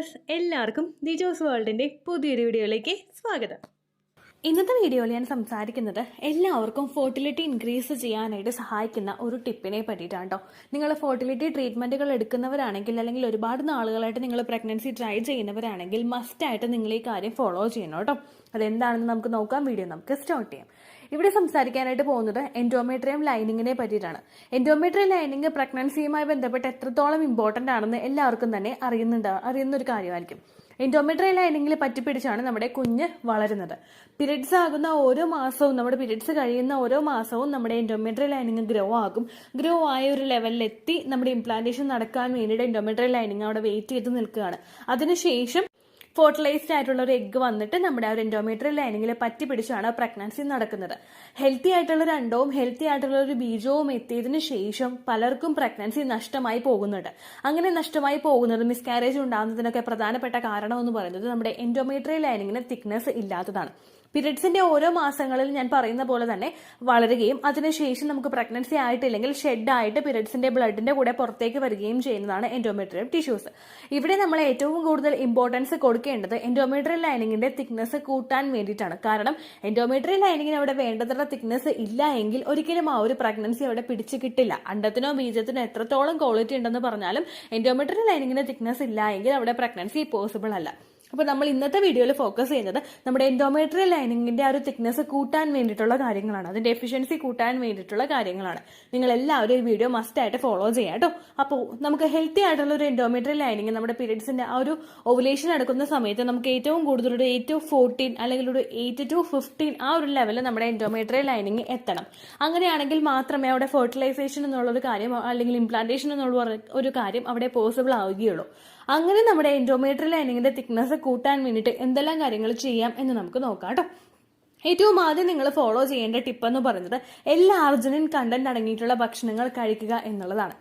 Viewers എല്ലാവർക്കും ദിജോസ് വേൾഡിൻ്റെ പുതിയൊരു വീഡിയോയിലേക്ക് സ്വാഗതം. ഇന്നത്തെ വീഡിയോയിൽ ഞാൻ സംസാരിക്കുന്നത് എല്ലാവർക്കും ഫെർട്ടിലിറ്റി ഇൻക്രീസ് ചെയ്യാനായിട്ട് സഹായിക്കുന്ന ഒരു ടിപ്പിനെ പറ്റിയിട്ടാണ് കേട്ടോ. നിങ്ങൾ ഫെർട്ടിലിറ്റി ട്രീറ്റ്മെൻറ്റുകൾ എടുക്കുന്നവരാണെങ്കിൽ അല്ലെങ്കിൽ ഒരുപാട് നാളുകളായിട്ട് നിങ്ങൾ പ്രഗ്നൻസി ട്രൈ ചെയ്യുന്നവരാണെങ്കിൽ മസ്റ്റായിട്ട് നിങ്ങൾ ഈ കാര്യം ഫോളോ ചെയ്യണം കേട്ടോ. അതെന്താണെന്ന് നമുക്ക് നോക്കാം. വീഡിയോ നമുക്ക് സ്റ്റാർട്ട് ചെയ്യാം. ഇവിടെ സംസാരിക്കാനായിട്ട് പോകുന്നത് എൻഡോമെട്രിയം ലൈനിങ്ങിനെ പറ്റിയിട്ടാണ്. എൻഡോമെട്രിയം ലൈനിങ് പ്രഗ്നൻസിയുമായി ബന്ധപ്പെട്ട് എത്രത്തോളം ഇമ്പോർട്ടൻ്റ് ആണെന്ന് എല്ലാവർക്കും തന്നെ അറിയുന്ന ഒരു കാര്യമായിരിക്കും. എൻഡോമെട്രിയം ലൈനിങ്ങിൽ പറ്റിപ്പിടിച്ചാണ് നമ്മുടെ കുഞ്ഞ് വളരുന്നത്. പീരിയഡ്സ് ആകുന്ന ഓരോ മാസവും നമ്മുടെ പീരിയഡ്സ് കഴിയുന്ന ഓരോ മാസവും നമ്മുടെ എൻഡോമെട്രിയം ലൈനിങ് ഗ്രോ ആകും. ഗ്രോ ആയ ഒരു ലെവലിലെത്തി നമ്മുടെ ഇംപ്ലാന്റേഷൻ നടക്കാൻ വേണ്ടിയിട്ട് എൻഡോമെട്രിയം ലൈനിങ് അവിടെ വെയിറ്റ് ചെയ്ത് നിൽക്കുകയാണ്. അതിനുശേഷം ഫെർട്ടിലൈസ്ഡ് ആയിട്ടുള്ള ഒരു എഗ്ഗ് വന്നിട്ട് നമ്മുടെ ആ ഒരു എൻഡോമെട്രിയം ലൈനിങ്ങിൽ പറ്റി പിടിച്ചാണ് പ്രഗ്നൻസി നടക്കുന്നത്. ഹെൽത്തി ആയിട്ടുള്ള ഒരു അണ്ടവും ഹെൽത്തി ആയിട്ടുള്ള ഒരു ബീജവും എത്തിയതിനു ശേഷം പലർക്കും പ്രഗ്നൻസി നഷ്ടമായി പോകുന്നുണ്ട്. അങ്ങനെ നഷ്ടമായി പോകുന്നത് മിസ്കാരേജ് ഉണ്ടാകുന്നതിനൊക്കെ പ്രധാനപ്പെട്ട കാരണം എന്ന് പറയുന്നത് നമ്മുടെ എൻഡോമെട്രിയം ലൈനിങ്ങിന് തിക്നെസ് ഇല്ലാത്തതാണ്. പീരിയഡ്സിന്റെ ഓരോ മാസങ്ങളിൽ ഞാൻ പറയുന്ന പോലെ തന്നെ വളരുകയും അതിനുശേഷം നമുക്ക് പ്രഗ്നൻസി ആയിട്ടില്ലെങ്കിൽ ഷെഡായിട്ട് പീരിയഡ്സിന്റെ ബ്ലഡിന്റെ കൂടെ പുറത്തേക്ക് വരികയും ചെയ്യുന്നതാണ് എൻഡോമെട്രിയം ടിഷ്യൂസ്. ഇവിടെ നമ്മൾ ഏറ്റവും കൂടുതൽ ഇമ്പോർട്ടൻസ് കൊടുക്കേണ്ടത് എൻഡോമെട്രിയം ലൈനിങ്ങിന്റെ തിക്നെസ് കൂട്ടാൻ വേണ്ടിയിട്ടാണ്. കാരണം എൻഡോമെട്രിയം ലൈനിങ്ങിന് അവിടെ വേണ്ടത്ര തിക്നെസ് ഇല്ല എങ്കിൽ ഒരിക്കലും ആ ഒരു പ്രഗ്നൻസി അവിടെ പിടിച്ചു കിട്ടില്ല. അണ്ടത്തിനോ ബീജത്തിനോ എത്രത്തോളം ക്വാളിറ്റി ഉണ്ടെന്ന് പറഞ്ഞാലും എൻഡോമെട്രിയം ലൈനിങ്ങിന് തിക്നെസ് ഇല്ല എങ്കിൽ അവിടെ പ്രഗ്നൻസി പോസിബിൾ അല്ല. അപ്പോൾ നമ്മൾ ഇന്നത്തെ വീഡിയോയിൽ ഫോക്കസ് ചെയ്യുന്നത് നമ്മുടെ എൻഡോമെട്രിയം ലൈനിങ്ങിന്റെ ആ ഒരു തിക്നെസ് കൂട്ടാൻ വേണ്ടിയിട്ടുള്ള കാര്യങ്ങളാണ്, അതിന്റെ എഫിഷ്യൻസി കൂട്ടാൻ വേണ്ടിയിട്ടുള്ള കാര്യങ്ങളാണ്. നിങ്ങൾ എല്ലാവരും ഈ വീഡിയോ മസ്റ്റ് ആയിട്ട് ഫോളോ ചെയ്യാം കേട്ടോ. അപ്പോൾ നമുക്ക് ഹെൽത്തി ആയിട്ടുള്ള ഒരു എൻഡോമെട്രിയം ലൈനിങ് നമ്മുടെ പീരിയഡ്സിന്റെ ആ ഒരു ഓവുലേഷൻ നടക്കുന്ന സമയത്ത് നമുക്ക് ഏറ്റവും കൂടുതൽ ഒരു 8 to 14 അല്ലെങ്കിൽ ഒരു 8 to 15 ആ ഒരു ലെവലിൽ നമ്മുടെ എൻഡോമെട്രിയം ലൈനിങ് എത്തണം. അങ്ങനെയാണെങ്കിൽ മാത്രമേ അവിടെ ഫെർട്ടിലൈസേഷൻ എന്നുള്ളൊരു കാര്യം അല്ലെങ്കിൽ ഇംപ്ലാന്റേഷൻ എന്നുള്ള ഒരു കാര്യം അവിടെ പോസിബിൾ ആവുകയുള്ളൂ. അങ്ങനെ നമ്മുടെ എൻഡോമെട്രിയം ലൈനിങ്ങിന്റെ തിക്നെസ് കൂട്ടാൻ വേണ്ടിയിട്ട് എന്തെല്ലാം കാര്യങ്ങൾ ചെയ്യാം എന്ന് നമുക്ക് നോക്കാം കേട്ടോ. ഏറ്റവും ആദ്യം നിങ്ങൾ ഫോളോ ചെയ്യേണ്ട ടിപ്പ് എന്ന് പറയുന്നത് L-arginine കണ്ടന്റ് അടങ്ങിയിട്ടുള്ള ഭക്ഷണങ്ങൾ കഴിക്കുക എന്നുള്ളതാണ്.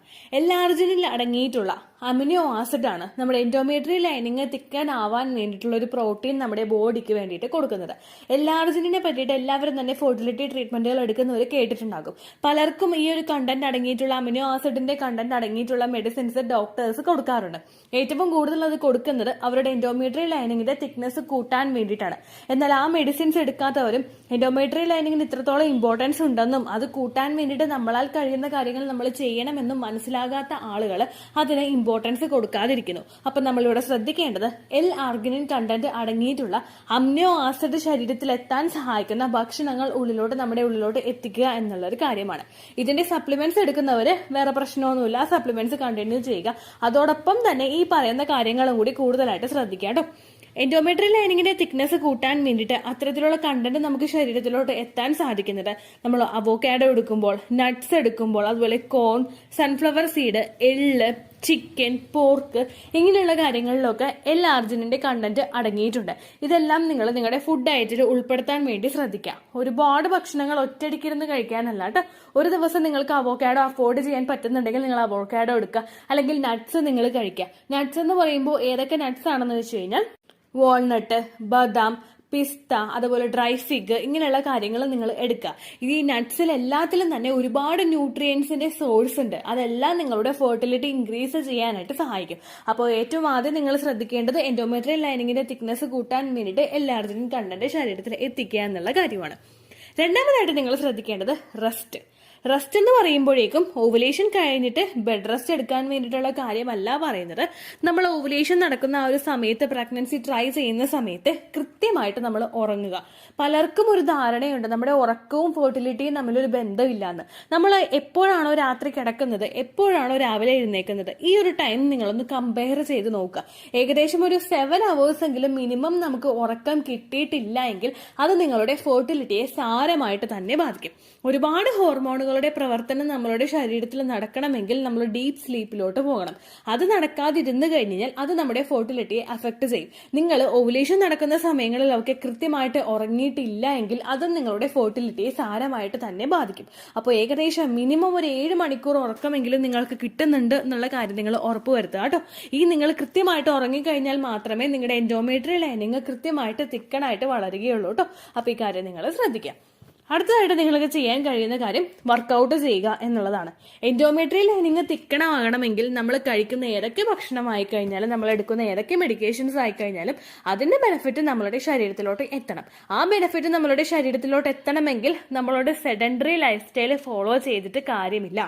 L-arginine അടങ്ങിയിട്ടുള്ള അമിനോ ആസിഡ് ആണ് നമ്മുടെ എൻഡോമെട്രിയം ലൈനിങ് തിക്കൻ ആവാൻ വേണ്ടിയിട്ടുള്ള ഒരു പ്രോട്ടീൻ നമ്മുടെ ബോഡിക്ക് വേണ്ടിയിട്ട് കൊടുക്കുന്നത്. L-arginine പറ്റിയിട്ട് എല്ലാവരും തന്നെ ഫെർട്ടിലിറ്റി ട്രീറ്റ്മെന്റുകൾ എടുക്കുന്നവർ കേട്ടിട്ടുണ്ടാകും. പലർക്കും ഈ ഒരു കണ്ടന്റ് അടങ്ങിയിട്ടുള്ള അമിനോ ആസിഡിന്റെ കണ്ടന്റ് അടങ്ങിയിട്ടുള്ള മെഡിസിൻസ് ഡോക്ടേഴ്സ് കൊടുക്കാറുണ്ട്. ഏറ്റവും കൂടുതൽ അത് കൊടുക്കുന്നത് അവരുടെ എൻഡോമെട്രിയം ലൈനിങ്ങിന്റെ തിക്നെസ് കൂട്ടാൻ വേണ്ടിയിട്ടാണ്. എന്നാൽ ആ മെഡിസിൻസ് എടുക്കാത്തവരും എൻഡോമെട്രിയം ലൈനിങ്ങിന് ഇത്രത്തോളം ഇമ്പോർട്ടൻസ് ഉണ്ടെന്നും അത് കൂട്ടാൻ വേണ്ടിയിട്ട് നമ്മളാൽ കഴിയുന്ന കാര്യങ്ങൾ നമ്മൾ ചെയ്യണമെന്നും മനസ്സിലാകാത്ത ആളുകൾ അതിന് ഇമ്പോർട്ടൻസ് കൊടുക്കാതിരിക്കുന്നു. അപ്പൊ നമ്മളിവിടെ ശ്രദ്ധിക്കേണ്ടത് L-arginine കണ്ടന്റ് അടങ്ങിയിട്ടുള്ള അമിനോ ആസിഡ് ശരീരത്തിൽ എത്താൻ സഹായിക്കുന്ന ഭക്ഷണങ്ങൾ നമ്മുടെ ഉള്ളിലോട്ട് എത്തിക്കുക എന്നുള്ള ഒരു കാര്യമാണ്. ഇതിന്റെ സപ്ലിമെന്റ്സ് എടുക്കുന്നവര് വേറെ പ്രശ്നമൊന്നുമില്ല, ആ സപ്ലിമെന്റ്സ് കണ്ടിന്യൂ ചെയ്യുക. അതോടൊപ്പം തന്നെ ഈ പറയുന്ന കാര്യങ്ങളും കൂടി കൂടുതലായിട്ട് ശ്രദ്ധിക്കാം കേട്ടോ. എൻഡോമെട്രിയം ലൈനിങ്ങിന്റെ തിക്നെസ് കൂട്ടാൻ വേണ്ടിയിട്ട് അത്തരത്തിലുള്ള കണ്ടന്റ് നമുക്ക് ശരീരത്തിലോട്ട് എത്താൻ സാധിക്കുന്നത് നമ്മൾ അവോക്കാഡോ എടുക്കുമ്പോൾ, നട്ട്സ് എടുക്കുമ്പോൾ, അതുപോലെ കോൺ, സൺഫ്ലവർ സീഡ്, എള്ള്, ചിക്കൻ, പോർക്ക് ഇങ്ങനെയുള്ള കാര്യങ്ങളിലൊക്കെ L-arginine കണ്ടന്റ് അടങ്ങിയിട്ടുണ്ട്. ഇതെല്ലാം നിങ്ങൾ നിങ്ങളുടെ ഫുഡ് ഡയറ്റിൽ ഉൾപ്പെടുത്താൻ വേണ്ടി ശ്രദ്ധിക്കുക. ഒരുപാട് ഭക്ഷണങ്ങൾ ഒറ്റയടിക്കിരുന്ന് കഴിക്കാനല്ല കേട്ടോ. ഒരു ദിവസം നിങ്ങൾക്ക് അവോക്കാഡോ അഫോർഡ് ചെയ്യാൻ പറ്റുന്നുണ്ടെങ്കിൽ നിങ്ങൾ അവോക്കാഡോ എടുക്കുക, അല്ലെങ്കിൽ നട്ട്സ് നിങ്ങൾ കഴിക്കുക. നട്ട്സ് എന്ന് പറയുമ്പോൾ ഏതൊക്കെ നട്ട്സ് ആണെന്ന് വെച്ച് കഴിഞ്ഞാൽ വാൾനട്ട്, ബദാം, പിസ്ത, അതുപോലെ ഡ്രൈ ഫിഗ് ഇങ്ങനെയുള്ള കാര്യങ്ങൾ നിങ്ങൾ എടുക്കുക. ഈ നട്ട്സിൽ എല്ലാത്തിലും തന്നെ ഒരുപാട് ന്യൂട്രിയൻസിന്റെ സോഴ്സ് ഉണ്ട്. അതെല്ലാം നിങ്ങളുടെ ഫെർട്ടിലിറ്റി ഇൻക്രീസ് ചെയ്യാനായിട്ട് സഹായിക്കും. അപ്പോൾ ഏറ്റവും ആദ്യം നിങ്ങൾ ശ്രദ്ധിക്കേണ്ടത് എൻഡോമെട്രിയം ലൈനിങ്ങിന്റെ തിക്നെസ് കൂട്ടാൻ വേണ്ടിയിട്ട് L-arginine കണ്ടന്റ് ശരീരത്തിൽ എത്തിക്കുക എന്നുള്ള കാര്യമാണ്. രണ്ടാമതായിട്ട് നിങ്ങൾ ശ്രദ്ധിക്കേണ്ടത് റെസ്റ്റ് എന്ന് പറയുമ്പോഴേക്കും ഓവുലേഷൻ കഴിഞ്ഞിട്ട് ബെഡ് റെസ്റ്റ് എടുക്കാൻ വേണ്ടിയിട്ടുള്ള കാര്യമല്ല പറയുന്നത്. നമ്മൾ ഓവുലേഷൻ നടക്കുന്ന ആ ഒരു സമയത്ത് പ്രഗ്നൻസി ട്രൈ ചെയ്യുന്ന സമയത്ത് കൃത്യമായിട്ട് നമ്മൾ ഉറങ്ങുക. പലർക്കും ഒരു ധാരണയുണ്ട് നമ്മുടെ ഉറക്കവും ഫെർട്ടിലിറ്റിയും തമ്മിലൊരു ബന്ധമില്ലാന്ന്. നമ്മൾ എപ്പോഴാണോ രാത്രി കിടക്കുന്നത്, എപ്പോഴാണോ രാവിലെ എഴുന്നേക്കുന്നത്, ഈ ഒരു ടൈം നിങ്ങളൊന്ന് കമ്പയർ ചെയ്ത് നോക്കുക. ഏകദേശം ഒരു 7 hours എങ്കിലും മിനിമം നമുക്ക് ഉറക്കം കിട്ടിയിട്ടില്ല എങ്കിൽ അത് നിങ്ങളുടെ ഫെർട്ടിലിറ്റിയെ സാരമായിട്ട് തന്നെ ബാധിക്കും. ഒരുപാട് ഹോർമോണുകളുടെ പ്രവർത്തനം നമ്മളുടെ ശരീരത്തിൽ നടക്കണമെങ്കിൽ നമ്മൾ ഡീപ്പ് സ്ലീപ്പിലോട്ട് പോകണം. അത് നടക്കാതിരുന്നു കഴിഞ്ഞാൽ അത് നമ്മുടെ ഫെർട്ടിലിറ്റിയെ അഫക്ട് ചെയ്യും. നിങ്ങൾ ഓവുലേഷൻ നടക്കുന്ന സമയങ്ങളിലൊക്കെ കൃത്യമായിട്ട് ഉറങ്ങിയിട്ടില്ല എങ്കിൽ അതും നിങ്ങളുടെ ഫെർട്ടിലിറ്റിയെ സാരമായിട്ട് തന്നെ ബാധിക്കും. അപ്പോൾ ഏകദേശം മിനിമം ഒരു 7 മണിക്കൂർ ഉറക്കമെങ്കിലും നിങ്ങൾക്ക് കിട്ടുന്നുണ്ട് എന്നുള്ള കാര്യം നിങ്ങൾ ഉറപ്പുവരുത്തുക കേട്ടോ. ഈ നിങ്ങൾ കൃത്യമായിട്ട് ഉറങ്ങിക്കഴിഞ്ഞാൽ മാത്രമേ നിങ്ങളുടെ എൻഡോമെട്രിയം ലൈനിങ് കൃത്യമായിട്ട് തിക്കണായിട്ട് വളരുകയുള്ളൂ കേട്ടോ. അപ്പോൾ ഈ കാര്യം നിങ്ങൾ ശ്രദ്ധിക്കാം. അടുത്തതായിട്ട് നിങ്ങൾക്ക് ചെയ്യാൻ കഴിയുന്ന കാര്യം വർക്കൗട്ട് ചെയ്യുക എന്നുള്ളതാണ്. എൻഡോമെട്രിയൽ ലൈനിങ് തിക്കണമാകണമെങ്കിൽ നമ്മൾ കഴിക്കുന്ന ഏതൊക്കെ ഭക്ഷണമായി കഴിഞ്ഞാലും നമ്മൾ എടുക്കുന്ന ഏതൊക്കെ മെഡിക്കേഷൻസ് ആയി കഴിഞ്ഞാലും അതിന്റെ ബെനിഫിറ്റ് നമ്മളുടെ ശരീരത്തിലോട്ട് എത്തണം. ആ ബെനിഫിറ്റ് നമ്മളുടെ ശരീരത്തിലോട്ട് എത്തണമെങ്കിൽ നമ്മളുടെ സെഡൻഡറി ലൈഫ് സ്റ്റൈൽ ഫോളോ ചെയ്തിട്ട് കാര്യമില്ല.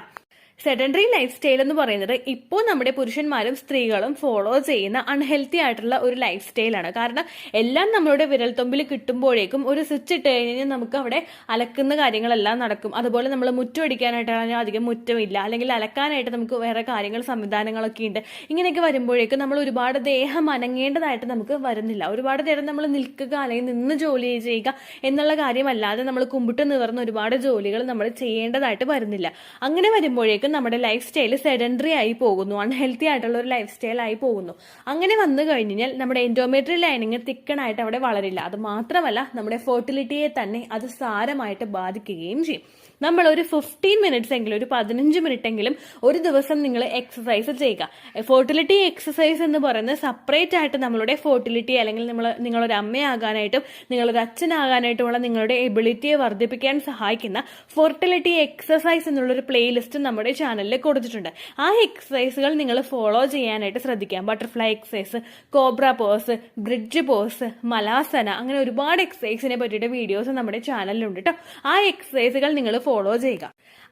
സെഡൻഡറി ലൈഫ് സ്റ്റൈൽ എന്ന് പറയുന്നത് ഇപ്പോൾ നമ്മുടെ പുരുഷന്മാരും സ്ത്രീകളും ഫോളോ ചെയ്യുന്ന അൺഹെൽത്തി ആയിട്ടുള്ള ഒരു ലൈഫ് സ്റ്റൈലാണ്. കാരണം എല്ലാം നമ്മളുടെ വിരൽത്തുമ്പിൽ കിട്ടുമ്പോഴേക്കും ഒരു സ്വിച്ച് ഇട്ട് കഴിഞ്ഞാൽ നമുക്ക് അവിടെ അലക്കുന്ന കാര്യങ്ങളെല്ലാം നടക്കും. അതുപോലെ നമ്മൾ മുറ്റം അടിക്കാനായിട്ടാണെങ്കിൽ അധികം മുറ്റമില്ല, അല്ലെങ്കിൽ അലക്കാനായിട്ട് നമുക്ക് വേറെ കാര്യങ്ങൾ സംവിധാനങ്ങളൊക്കെ ഉണ്ട്. ഇങ്ങനെയൊക്കെ വരുമ്പോഴേക്കും നമ്മൾ ഒരുപാട് ദേഹം അനങ്ങേണ്ടതായിട്ട് നമുക്ക് വരുന്നില്ല. ഒരുപാട് നേരം നമ്മൾ നിൽക്കുക അല്ലെങ്കിൽ നിന്ന് ജോലി ചെയ്യുക എന്നുള്ള കാര്യമല്ലാതെ നമ്മൾ കുമ്പിട്ട് നിവർന്ന ഒരുപാട് ജോലികൾ നമ്മൾ ചെയ്യേണ്ടതായിട്ട് വരുന്നില്ല. അങ്ങനെ വരുമ്പോഴേക്കും നമ്മുടെ ലൈഫ് സ്റ്റൈൽ സെഡൻഡറി ആയി പോകുന്നു, അൺഹെൽത്തി ആയിട്ടുള്ള ഒരു ലൈഫ് സ്റ്റൈൽ ആയി പോകുന്നു. അങ്ങനെ വന്നു കഴിഞ്ഞാൽ നമ്മുടെ എൻഡോമെട്രിയൽ ലൈനിങ് തിക്കണായിട്ട് അവിടെ വളരില്ല. അത് മാത്രമല്ല നമ്മുടെ ഫെർട്ടിലിറ്റിയെ തന്നെ അത് സാരമായിട്ട് ബാധിക്കുകയും ചെയ്യും. നമ്മൾ ഒരു 15 മിനിറ്റ്സ് എങ്കിലും, ഒരു 15 മിനിറ്റ് എങ്കിലും ഒരു ദിവസം നിങ്ങൾ എക്സസൈസ് ചെയ്യുക. ഫെർട്ടിലിറ്റി എക്സസൈസ് എന്ന് പറയുന്നത് സെപ്പറേറ്റ് ആയിട്ട് നമ്മളുടെ ഫെർട്ടിലിറ്റി അല്ലെങ്കിൽ നിങ്ങളൊരു അമ്മയാകാനായിട്ടും നിങ്ങളൊരു അച്ഛനാകാനായിട്ടുമുള്ള നിങ്ങളുടെ എബിലിറ്റിയെ വർദ്ധിപ്പിക്കാൻ സഹായിക്കുന്ന ഫെർട്ടിലിറ്റി എക്സസൈസ് എന്നുള്ളൊരു പ്ലേലിസ്റ്റ് നമ്മുടെ ചാനലിൽ കൊടുത്തിട്ടുണ്ട്. ആ എക്സസൈസുകൾ നിങ്ങൾ ഫോളോ ചെയ്യാനായിട്ട് ശ്രദ്ധിക്കാം. Butterfly exercise, cobra pose, bridge pose, Malasana, അങ്ങനെ ഒരുപാട് എക്സസൈസിനെ പറ്റിയിട്ട് വീഡിയോസ് നമ്മുടെ ചാനലിലുണ്ട് കേട്ടോ. ആ എക്സസൈസുകൾ നിങ്ങൾ ഫോളോ ചെയ്യുക.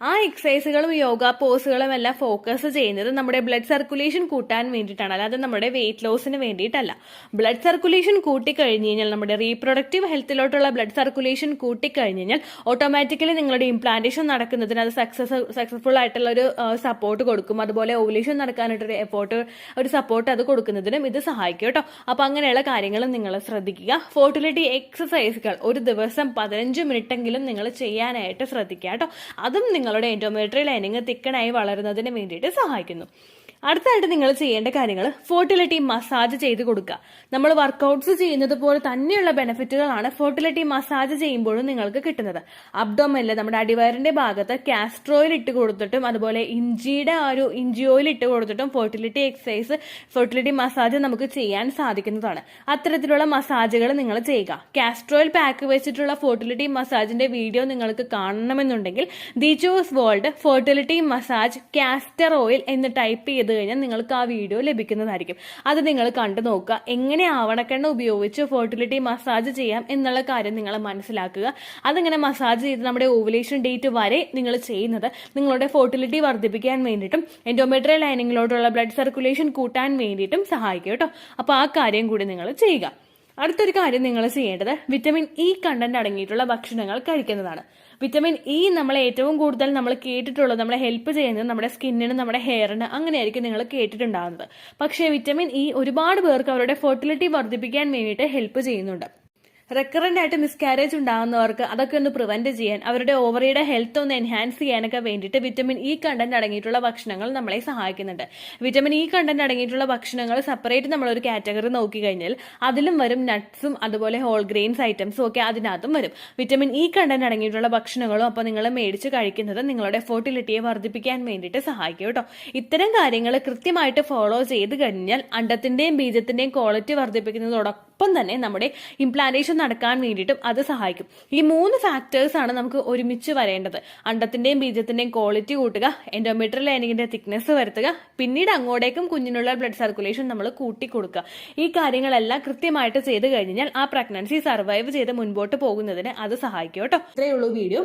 ആ എക്സസൈസുകളും യോഗ പോസുകളും എല്ലാം ഫോക്കസ് ചെയ്യുന്നത് നമ്മുടെ ബ്ലഡ് സർക്കുലേഷൻ കൂട്ടാൻ വേണ്ടിയിട്ടാണ്, അല്ലാതെ നമ്മുടെ വെയിറ്റ് ലോസിന് വേണ്ടിയിട്ടല്ല. ബ്ലഡ് സർക്കുലേഷൻ കൂട്ടിക്കഴിഞ്ഞ് കഴിഞ്ഞാൽ, നമ്മുടെ റീപ്രൊഡക്റ്റീവ് ഹെൽത്തിലോട്ടുള്ള ബ്ലഡ് സർക്കുലേഷൻ കൂട്ടിക്കഴിഞ്ഞ് കഴിഞ്ഞാൽ ഓട്ടോമാറ്റിക്കലി നിങ്ങളുടെ ഇംപ്ലാന്റേഷൻ നടക്കുന്നതിന് അത് സക്സസ്ഫുൾ ആയിട്ടുള്ള ഒരു സപ്പോർട്ട് കൊടുക്കും. അതുപോലെ ഓവുലേഷൻ നടക്കാനായിട്ടൊരു ഒരു സപ്പോർട്ട് അത് കൊടുക്കുന്നതിനും ഇത് സഹായിക്കും കേട്ടോ. അപ്പൊ അങ്ങനെയുള്ള കാര്യങ്ങളും നിങ്ങൾ ശ്രദ്ധിക്കുക. ഫെർട്ടിലിറ്റി എക്സസൈസുകൾ ഒരു ദിവസം 15 മിനിറ്റെങ്കിലും നിങ്ങൾ ചെയ്യാനായിട്ട് ശ്രദ്ധിക്കുക കേട്ടോ. അതും നിങ്ങളുടെ എൻഡോമെട്രിയൽ ലൈനിങ് തിക്കണായി വളരുന്നതിന് വേണ്ടിയിട്ട് സഹായിക്കുന്നു. അടുത്തായിട്ട് നിങ്ങൾ ചെയ്യേണ്ട കാര്യങ്ങൾ ഫെർട്ടിലിറ്റി മസാജ് ചെയ്ത് കൊടുക്കുക. നമ്മൾ വർക്കൗട്ട്സ് ചെയ്യുന്നത് പോലെ തന്നെയുള്ള ബെനിഫിറ്റുകളാണ് ഫെർട്ടിലിറ്റി മസാജ് ചെയ്യുമ്പോഴും നിങ്ങൾക്ക് കിട്ടുന്നത്. അബ്ഡോമനിൽ നമ്മുടെ അടിവയറിന്റെ ഭാഗത്ത് കാസ്റ്റർ ഓയിൽ ഇട്ട് കൊടുത്തിട്ടും അതുപോലെ ഇഞ്ചി ഓയിൽ ഇട്ട് കൊടുത്തിട്ടും ഫെർട്ടിലിറ്റി എക്സസൈസ്, ഫെർട്ടിലിറ്റി മസാജ് നമുക്ക് ചെയ്യാൻ സാധിക്കുന്നതാണ്. അത്തരത്തിലുള്ള മസാജുകൾ നിങ്ങൾ ചെയ്യുക. കാസ്റ്റർ ഓയിൽ പാക്ക് വെച്ചിട്ടുള്ള ഫെർട്ടിലിറ്റി മസാജിന്റെ വീഡിയോ നിങ്ങൾക്ക് കാണണമെന്നുണ്ടെങ്കിൽ ദിജോസ് world fertility massage castor oil എന്ന് ടൈപ്പ് ചെയ്ത് കഴിഞ്ഞാൽ നിങ്ങൾക്ക് ആ വീഡിയോ ലഭിക്കുന്നതായിരിക്കും. അത് നിങ്ങൾ കണ്ടു നോക്കുക. എങ്ങനെ ആവണക്കെണ്ണ ഉപയോഗിച്ച് ഫെർട്ടിലിറ്റി മസാജ് ചെയ്യാം എന്നുള്ള കാര്യം നിങ്ങൾ മനസ്സിലാക്കുക. അതിങ്ങനെ മസാജ് ചെയ്ത് നമ്മുടെ ഓവുലേഷൻ ഡേറ്റ് വരെ നിങ്ങൾ ചെയ്യുന്നത് നിങ്ങളുടെ ഫെർട്ടിലിറ്റി വർദ്ധിപ്പിക്കാൻ വേണ്ടിയിട്ടും എൻഡോമെട്രിയൽ ലൈനിങ്ങിലോട്ടുള്ള ബ്ലഡ് സർക്കുലേഷൻ കൂട്ടാൻ വേണ്ടിയിട്ടും സഹായിക്കും കേട്ടോ. അപ്പൊ ആ കാര്യം കൂടി നിങ്ങൾ ചെയ്യുക. അടുത്തൊരു കാര്യം നിങ്ങൾ ചെയ്യേണ്ടത് വിറ്റമിൻ ഇ കണ്ടന്റ് അടങ്ങിയിട്ടുള്ള ഭക്ഷണങ്ങൾ കഴിക്കുന്നതാണ്. വിറ്റമിൻ ഇ നമ്മളെ ഏറ്റവും കൂടുതൽ നമ്മൾ കേട്ടിട്ടുള്ളത്, നമ്മളെ ഹെൽപ്പ് ചെയ്യുന്നത് നമ്മുടെ സ്കിന്നിന്, നമ്മുടെ ഹെയറിന്, അങ്ങനെയായിരിക്കും നിങ്ങൾ കേട്ടിട്ടുണ്ടാകുന്നത്. പക്ഷേ വിറ്റമിൻ ഇ ഒരുപാട് പേർക്ക് അവരുടെ ഫെർട്ടിലിറ്റി വർദ്ധിപ്പിക്കാൻ വേണ്ടിയിട്ട് ഹെൽപ്പ് ചെയ്യുന്നുണ്ട്. റെക്കറന്റ് ആയിട്ട് മിസ്കാരേജ് ഉണ്ടാകുന്നവർക്ക് അതൊക്കെ ഒന്ന് പ്രിവെന്റ് ചെയ്യാൻ, അവരുടെ ഓവറിയുടെ ഹെൽത്ത് ഒന്ന് എൻഹാൻസ് ചെയ്യാനൊക്കെ വേണ്ടിയിട്ട് വിറ്റമിൻ ഇ കണ്ടന്റ് അടങ്ങിയിട്ടുള്ള ഭക്ഷണങ്ങൾ നമ്മളെ സഹായിക്കുന്നുണ്ട്. വിറ്റമിൻ ഇ കണ്ടന്റ് അടങ്ങിയിട്ടുള്ള ഭക്ഷണങ്ങൾ സെപ്പറേറ്റ് നമ്മളൊരു കാറ്റഗറി നോക്കിക്കഴിഞ്ഞാൽ അതിലും വരും നട്ട്സും അതുപോലെ ഹോൾ ഗ്രെയിൻസ് ഐറ്റംസും ഒക്കെ അതിനകത്തും വരും. വിറ്റമിൻ ഇ കണ്ടന്റ് അടങ്ങിയിട്ടുള്ള ഭക്ഷണങ്ങളും അപ്പോൾ നിങ്ങൾ മേടിച്ച് കഴിക്കുന്നത് നിങ്ങളുടെ ഫെർട്ടിലിറ്റിയെ വർദ്ധിപ്പിക്കാൻ വേണ്ടിയിട്ട് സഹായിക്കും കേട്ടോ. ഇത്തരം കാര്യങ്ങൾ കൃത്യമായിട്ട് ഫോളോ ചെയ്ത് കഴിഞ്ഞാൽ അണ്ടത്തിന്റെയും ബീജത്തിന്റെയും ക്വാളിറ്റി വർദ്ധിപ്പിക്കുന്നതോടൊപ്പം തന്നെ നമ്മുടെ ഇംപ്ലാന്റേഷൻ നടക്കാൻ വേണ്ടിയിട്ടും അത് സഹായിക്കും. ഈ 3 ഫാക്ടേഴ്സ് ആണ് നമുക്ക് ഒരുമിച്ച് വരേണ്ടത്. അണ്ടത്തിന്റെയും ബീജത്തിന്റെയും ക്വാളിറ്റി കൂട്ടുക, എൻഡോമെട്രിയൽ ലൈനിങ്ങിന്റെ തിക്നെസ് വരുത്തുക, പിന്നീട് അങ്ങോട്ടേക്കും കുഞ്ഞിനുള്ള ബ്ലഡ് സർക്കുലേഷൻ നമ്മൾ കൂട്ടി കൊടുക്കുക. ഈ കാര്യങ്ങളെല്ലാം കൃത്യമായിട്ട് ചെയ്ത് കഴിഞ്ഞാൽ ആ പ്രഗ്നൻസി സർവൈവ് ചെയ്ത് മുൻപോട്ട് പോകുന്നതിന് അത് സഹായിക്കും കേട്ടോ. ഇത്രയേ ഉള്ളൂ വീഡിയോ.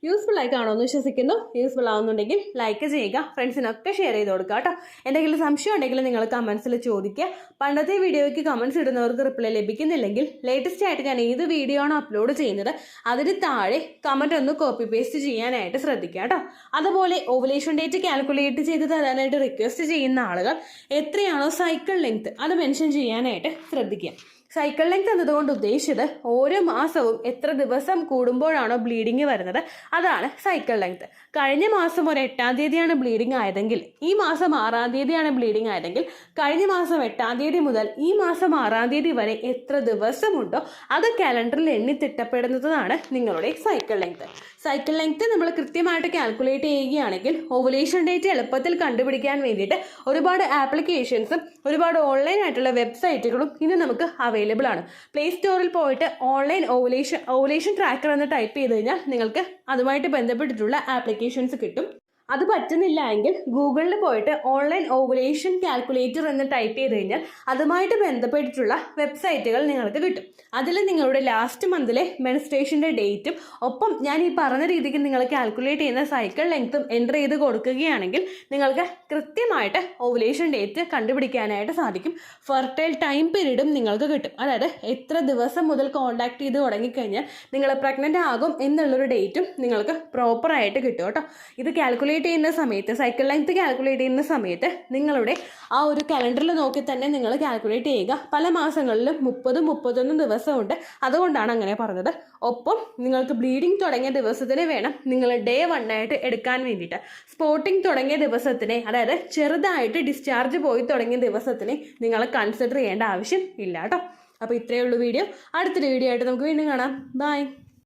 യൂസ്ഫുൾ ആയി കാണുമെന്ന് വിശ്വസിക്കുന്നു. യൂസ്ഫുൾ ആവുന്നുണ്ടെങ്കിൽ ലൈക്ക് ചെയ്യുക, ഫ്രണ്ട്സിനൊക്കെ ഷെയർ ചെയ്ത് കൊടുക്കുക കേട്ടോ. എന്തെങ്കിലും സംശയം ഉണ്ടെങ്കിൽ നിങ്ങൾ കമന്റ്സിൽ ചോദിക്കുക. പണ്ടത്തെ വീഡിയോയ്ക്ക് കമന്റ്സ് ഇടുന്നവർക്ക് റിപ്ലൈ ലഭിക്കുന്നില്ലെങ്കിൽ ലേറ്റസ്റ്റ് ആയിട്ട് ഞാൻ ഏത് വീഡിയോ ആണോ അപ്ലോഡ് ചെയ്യുന്നത് അതിന് താഴെ കമന്റ് ഒന്ന് കോപ്പി പേസ്റ്റ് ചെയ്യാനായിട്ട് ശ്രദ്ധിക്കുക കേട്ടോ. അതുപോലെ ഓവുലേഷൻ ഡേറ്റ് കാൽക്കുലേറ്റ് ചെയ്ത് തരാനായിട്ട് റിക്വസ്റ്റ് ചെയ്യുന്ന ആളുകൾ എത്രയാണോ സൈക്കിൾ ലെങ്ത് അത് മെൻഷൻ ചെയ്യാനായിട്ട് ശ്രദ്ധിക്കുക. സൈക്കിൾ ലെങ്ത് എന്നതുകൊണ്ട് ഉദ്ദേശിച്ചത് ഓരോ മാസവും എത്ര ദിവസം കൂടുമ്പോഴാണോ ബ്ലീഡിങ് വരുന്നത് അതാണ് സൈക്കിൾ ലെങ്ത്. കഴിഞ്ഞ മാസം ഒരു 8-ാം തീയതിയാണ് ബ്ലീഡിങ് ആയതെങ്കിൽ ഈ മാസം 6-ാം തീയതിയാണ് ബ്ലീഡിങ് ആയതെങ്കിൽ കഴിഞ്ഞ മാസം 8-ാം തീയതി മുതൽ ഈ മാസം 6-ാം തീയതി വരെ എത്ര ദിവസമുണ്ടോ അത് കാലണ്ടറിൽ എണ്ണി തിട്ടപ്പെടുന്നതാണ് നിങ്ങളുടെ സൈക്കിൾ ലെങ്ത്. സൈക്കിൾ ലെങ്ത് നമ്മൾ കൃത്യമായിട്ട് കാൽക്കുലേറ്റ് ചെയ്യുകയാണെങ്കിൽ ഓവുലേഷൻ ഡേറ്റ് എളുപ്പത്തിൽ കണ്ടുപിടിക്കാൻ വേണ്ടിയിട്ട് ഒരുപാട് ആപ്ലിക്കേഷൻസും ഒരുപാട് ഓൺലൈൻ ആയിട്ടുള്ള വെബ്സൈറ്റുകളും ഇന്ന് നമുക്ക് അവൈലബിൾ അവൈലബിൾ ആണ്. പ്ലേ സ്റ്റോറിൽ പോയിട്ട് ഓൺലൈൻ ഓവുലേഷൻ ട്രാക്കർ എന്ന് ടൈപ്പ് ചെയ്ത് കഴിഞ്ഞാൽ നിങ്ങൾക്ക് അതുമായിട്ട് ബന്ധപ്പെട്ടിട്ടുള്ള ആപ്ലിക്കേഷൻസ് കിട്ടും. അത് പറ്റുന്നില്ല എങ്കിൽ ഗൂഗിളിൽ പോയിട്ട് ഓൺലൈൻ ഓവുലേഷൻ കാൽക്കുലേറ്റർ എന്ന് ടൈപ്പ് ചെയ്ത് കഴിഞ്ഞാൽ അതുമായിട്ട് ബന്ധപ്പെട്ടിട്ടുള്ള വെബ്സൈറ്റുകൾ നിങ്ങൾക്ക് കിട്ടും. അതിൽ നിങ്ങളുടെ ലാസ്റ്റ് മന്തിലെ മെൻസ്ട്രേഷൻ്റെ ഡേറ്റും ഒപ്പം ഞാൻ ഈ പറഞ്ഞ രീതിക്ക് നിങ്ങൾ കാൽക്കുലേറ്റ് ചെയ്യുന്ന സൈക്കിൾ ലെങ്ത്തും എൻ്റർ ചെയ്ത് കൊടുക്കുകയാണെങ്കിൽ നിങ്ങൾക്ക് കൃത്യമായിട്ട് ഓവുലേഷൻ ഡേറ്റ് കണ്ടുപിടിക്കാനായിട്ട് സാധിക്കും. ഫെർട്ടൈൽ ടൈം പീരീഡും നിങ്ങൾക്ക് കിട്ടും. അതായത് എത്ര ദിവസം മുതൽ കോൺടാക്ട് ചെയ്ത് തുടങ്ങിക്കഴിഞ്ഞാൽ നിങ്ങൾ പ്രഗ്നൻ്റ് ആകും എന്നുള്ളൊരു ഡേറ്റും നിങ്ങൾക്ക് പ്രോപ്പറായിട്ട് കിട്ടും കേട്ടോ. ഇത് കാൽക്കുലേറ്റ് ചെയ്യുന്ന സമയത്ത്, സൈക്കിൾ ലെങ്ത് കാൽക്കുലേറ്റ് ചെയ്യുന്ന സമയത്ത് നിങ്ങളുടെ ആ ഒരു കലണ്ടറിൽ നോക്കി തന്നെ നിങ്ങൾ കാൽക്കുലേറ്റ് ചെയ്യുക. പല മാസങ്ങളിലും 30-31 ദിവസമുണ്ട്, അതുകൊണ്ടാണ് അങ്ങനെ പറഞ്ഞത്. ഒപ്പം നിങ്ങൾക്ക് ബ്ലീഡിങ് തുടങ്ങിയ ദിവസത്തിന് വേണം നിങ്ങൾ ഡേ 1 ആയിട്ട് എടുക്കാൻ വേണ്ടിയിട്ട്. സ്പോട്ടിങ് തുടങ്ങിയ ദിവസത്തിനെ, അതായത് ചെറുതായിട്ട് ഡിസ്ചാർജ് പോയി തുടങ്ങിയ ദിവസത്തിനെ നിങ്ങൾ കൺസിഡർ ചെയ്യേണ്ട ആവശ്യം ഇല്ല കേട്ടോ. അപ്പോൾ ഇത്രയേ ഉള്ളൂ വീഡിയോ. അടുത്തൊരു വീഡിയോ ആയിട്ട് നമുക്ക് വീണ്ടും കാണാം. ബൈ.